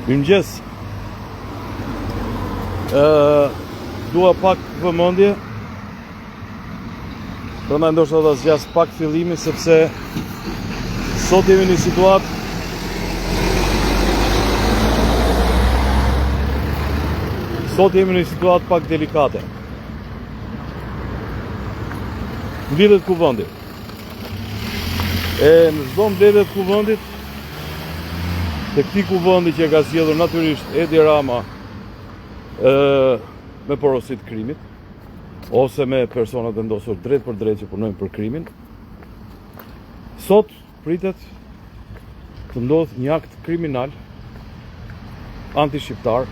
Mirëmëngjes. Dua pak vëmendje. Prandaj ndoshta do ta zgjas pak fillimin sepse sot jemi në situatë pak delikate. Mbledhet kuvendi. E në çdo mbledhje të kuvendit, te këtij kuvendi që ka zgjedhur natyrisht Edi Rama me porosit të krimit, ose me persona vendosur drejt për drejt që punojnë për krimin, sot pritet të ndodhë një akt kriminal anti-shqiptar,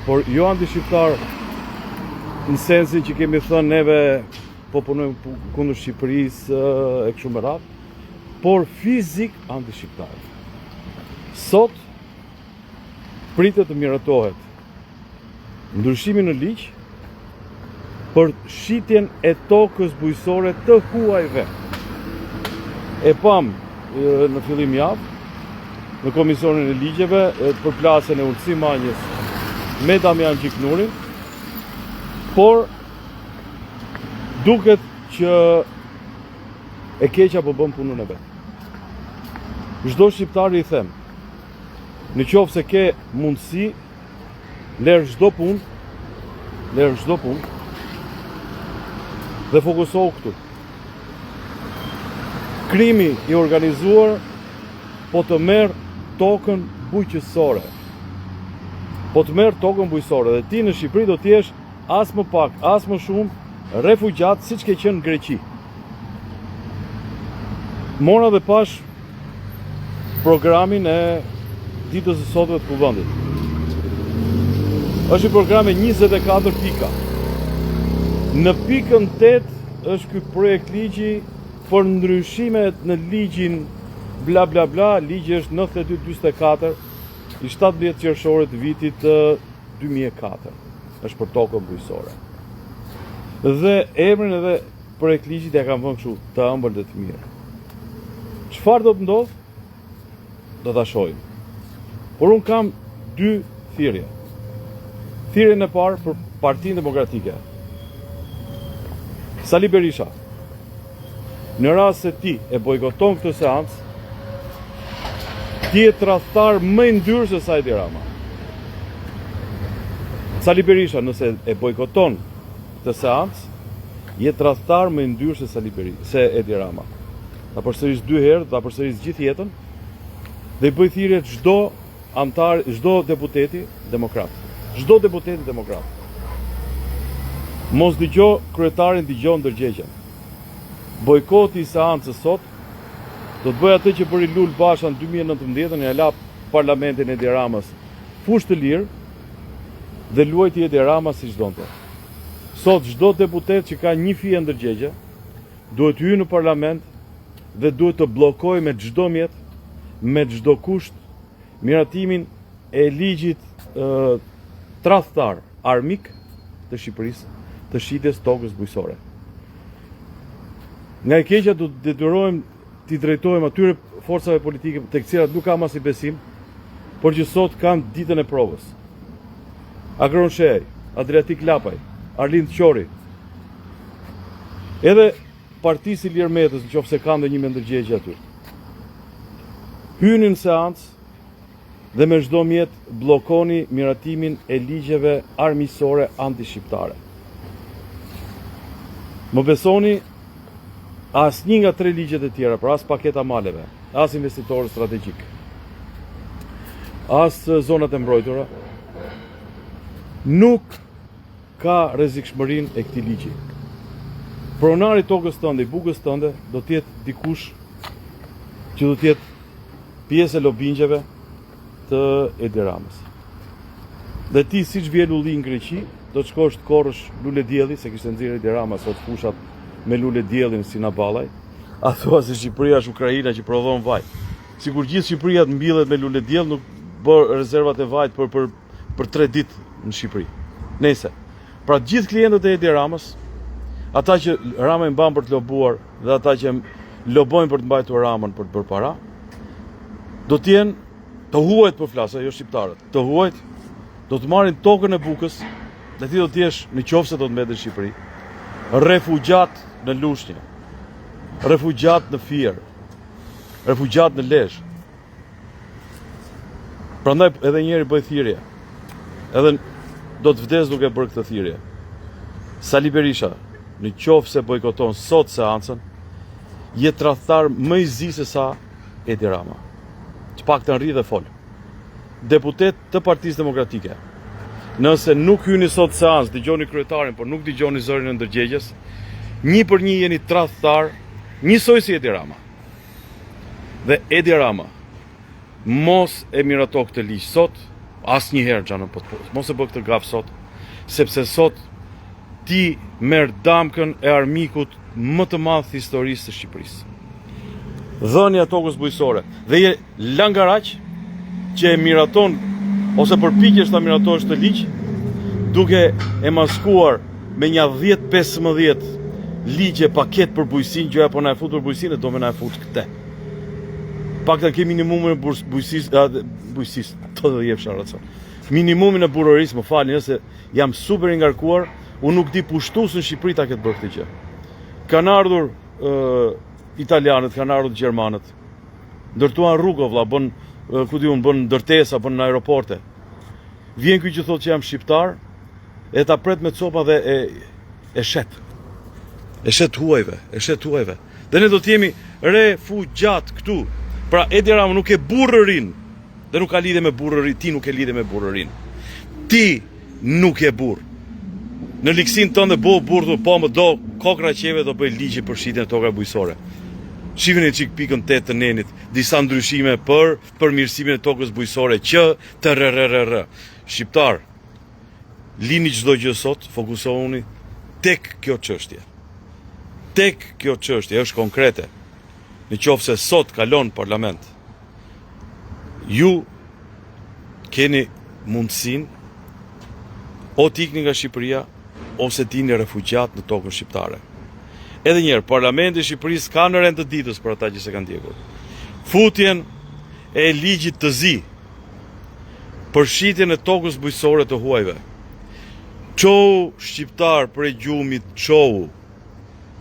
por jo anti-shqiptar në sensin që kemi thënë neve po punojmë kundër Shqipërisë e kështu me radhë, por fizik anti-shqiptar. Sot pritet të miratohet ndryshimi në ligj për shitjen e tokës bujqësore të huajve. E pam në fillim javë në Komisionin e Ligjeve për plasjen e Ulsi Manjës me Damian Gjiknurin, por duket që e keqja po bën punën e vet. Çdo shqiptar i them, në qoftë se ke mundësi, lërë çdo punë dhe fokusohu këtu. Krimi i organizuar po të merr tokën bujqësore. Dhe ti në Shqipëri do t'jesh as më pak, as më shumë refugjat siç ke qenë në Greqi. Mora dhe pash programin e ditës së sotme të kuvendit. Është një program e 24 pika. Në pikën 8 është ky projekt ligji për ndryshimet në ligjin bla bla bla, ligji është 9244 i 17 qershorit vitit 2004. Është për tokën bujqësore. Dhe emrin edhe projekt ligjit ja kam vënë kështu të ëmbël dhe të mirë. Çfarë do të ndodh? Do ta shohim. Por un kam dy thirrje. Thirrjen e parë për Partinë Demokratike. Sali Berisha, në rast se ti e bojkoton këtë seancë, ti je tradhtar më i ndyrë se sa Edi Rama. Sali Berisha, nëse e bojkoton këtë seancë, je tradhtar më i ndyrë se Edi Rama. Ta përsëris 2 herë, ta përsëris gjithë jetën, dhe i bëj thirrje çdo antar, çdo deputeti demokrat. Mos dëgjo kryetarin, dëgjo ndërgjegjen. Bojkoti i seancës sot do të bëj atë që bëri Lul Basha në 2019, ja la parlamentin Edi Ramës fushë të lirë dhe luajti Edi Rama siç donte. Sot çdo deputet që ka një fije ndërgjegje duhet hyjë në parlament dhe duhet të bllokojë me çdo mjet, me çdo kusht, miratimin e ligjit tradhtar armik të Shqipërisë, të shitjes tokës bujqësore. Nga e keqja do të detyrojmë t'i drejtojmë atyre forcave politike tek cilat nuk kam as i besim, por që sot kanë ditën e provës. Agron Shej, Adriatik Lapaj, Arlind Qori, edhe Partisi Ilir Metës, nëse kanë ndonjë me ndërgjegje aty. Hyni në seancë dhe me çdo mjet bllokoni miratimin e ligjeve armiqësore anti-shqiptare. Më besoni, asnjë nga 3 ligjet e tjera, pra as paketa maleve, as investitorë strategjik, as zonat e mbrojtura, nuk ka rrezikshmërinë e këtij ligji. Pronari i tokës tënde, i bukës tënde, do të jetë dikush që do të jetë pjesë e lobingjeve të Edi Ramës. Dhe ti, siç vjen ulli në Greqi, do të shkosh të korrësh lule dielli, se kishte nxjerrë Edi Rama sot fushat me lule diellin si na ballaj. A thua se Shqipëria është Ukraina që prodhon vaj. Sikur gjithë Shqipëria të mbillet me lule diell, nuk bë rezervat e vajt për 3 ditë në Shqipëri. Nëse. Pra gjithë klientët e Edi Ramës, ata që Rama i mban për të lobuar dhe ata që lobojnë për të mbajtur Ramën për të bërë para, do të jenë të huajt për flasë, jo shqiptarët, të huajt, do të marrin tokën e Bukës, dhe ti do t'jesh në qoftë se do të mbetesh në Shqipëri, refugjat në Lushnjë, refugjat në Fier, refugjat në Lezhë. Prandaj edhe njëri bëj thirrje. Edhe do të vdes duke bërë këtë thirrje. Sali Berisha, në qoftë se bojkoton sot seancën, jetë tradhtar më i zi se sa Edi Rama. Të paktën rri dhe fol. Deputet të Partisë Demokratike. Nëse nuk hyni sot seancë, dëgjoni kryetarin, por nuk dëgjoni zërin e ndërgjegjes, një për një jeni tradhtar, njësoj si Edi Rama. Dhe Edi Rama mos e mirato këtë ligj sot, asnjëherë xhanën po të pos. Mos e bë këtë gaf sot, sepse sot ti merr damkën e armikut më të madh të historisë së Shqipërisë. Dhënia e tokës bujqësore dhe je langaraq që e miraton ose përpiqesh ta miratosh të ligj duke e maskuar me një 10-15 ligje paket për bujqësinë, gjëja po na e fut për bujqësinë, do më na e fut këtë. Paktën ke minimumin e bujqësisë, to do jep sharaca. Minimumin e burërisë, më falni, nëse jam super i ngarkuar, unë nuk di pushtues në Shqipëri ta ketë bërë këtë gjë. Kanë ardhur italianët, kanë ardhur gjermanët. Ndërtuan rrugë vëlla, bën ndërtesa, bën në aeroporte. Vjen ky që thotë që jam shqiptar, e ta pret me copa dhe e shet. E shet huajve. Dhe ne do të jemi refugjat këtu. Pra Edi Rama nuk e burrërin, dhe nuk ka lidhje me burrërin, ti nuk e lidhje me burrërin. Ti nuk e burr. Në liksin tënde bo burrë, po më do kokra qeve do bëj ligje për shitjen e tokave bujqësore. Shifeni çik pikën 8 të nenit, disa ndryshime për përmirësimin e tokës bujqësore, TRRR. Shqiptar, lini çdo gjë sot, fokusohuni tek kjo çështje. Tek kjo çështje është konkrete. Në qoftë se sot kalon parlament, ju keni mundësinë o t'ikni nga Shqipëria ose t'ini refugjat në tokën shqiptare. Edhe njerë, Parlamenti i Shqipërisë ka në rend të ditës për ata që se kanë ndjekur. Futjen e ligjit të zi për shitjen e tokës bujqësore të huajve. Çohu shqiptar për e gjumit, çohu.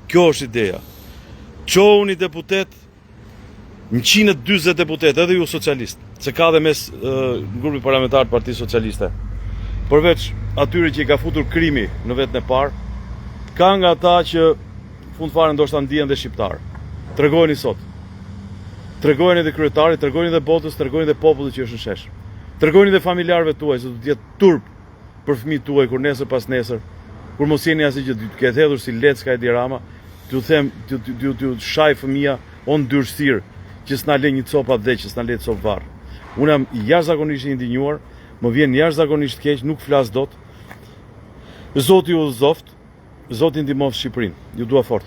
Kjo është ideja. Çohu një deputet, 140 deputet, edhe ju socialist, se ka dhe mes grupi parlamentar të Partisë Socialiste. Përveç atyre që i ka futur krimi në vetën e parë, ka nga ata që fund fare ndoshta ndihen dhe shqiptar. Tregojeni sot. Tregojeni dhe kryetarit, tregojeni dhe botës, tregojeni dhe popullit që është në shesh. Tregojeni dhe familjarëve tuaj se do të jetë turp për fëmijët tuaj kur nesër pas nesër, kur mos jeni asnjë gjë, të ketë hedhur si lecka Edi Rama, t'ju them, t'ju shaj fëmia on dyrësir që s'na lë një copë dhe që s'na lë copë varr. Unë jam jashtëzakonisht i indigjuar, më vjen jashtëzakonisht keq, nuk flas dot. Zoti ju udhëzoft, Zoti ndihmoft Shqipërinë. Ju dua fort.